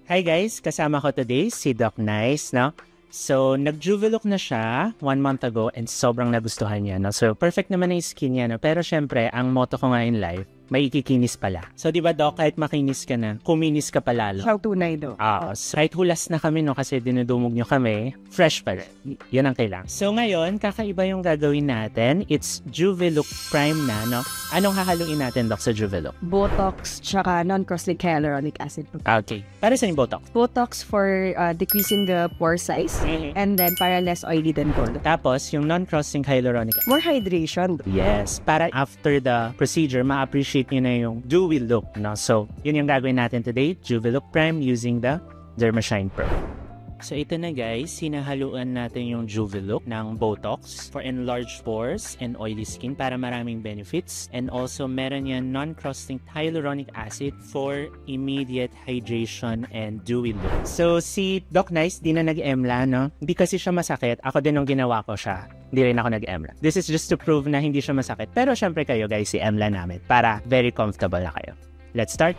Hi guys! Kasama ko today si Doc Nice, no? So, nag-Juvelook na siya 1 month ago and sobrang nagustuhan niya, no? So, perfect naman ang skin niya, no? Pero syempre, ang motto ko nga in life, may ikikinis pala. So, di ba, Doc, kahit makinis ka na, kuminis ka palalo. Siyang tunay, do. Kahit hulas na kami, no? Kasi dinudumog nyo kami, fresh pa rin. Yan ang kailangan. So, ngayon, kakaiba yung gagawin natin. It's Juvelook Prime na, no? Anong hahaluin natin, Doc, sa Juvelook? Botox, tsaka non-cross-linked hyaluronic acid. Okay. Para sa yung Botox? Botox for decreasing the pore size. And then, para less oily than gold. Tapos, yung non-crossing hyaluronic acid. More hydration. Yes. Para after the procedure, ma-appreciate nyo na yung dewy look, no? So, yun yung gagawin natin today. Juvelook Prime using the Dermashine Pro. So, ito na guys, hinahaluan natin yung Juvelook ng Botox for enlarged pores and oily skin para maraming benefits. And also, meron yan non-cross-linked hyaluronic acid for immediate hydration and dewy look. So, si Doc Nice, di na nag-emla, no? Hindi kasi siya masakit. Ako din nung ginawa ko siya. Hindi rin ako nag-emla. This is just to prove na hindi siya masakit. Pero syempre kayo guys, si emla namin para very comfortable na kayo. Let's start!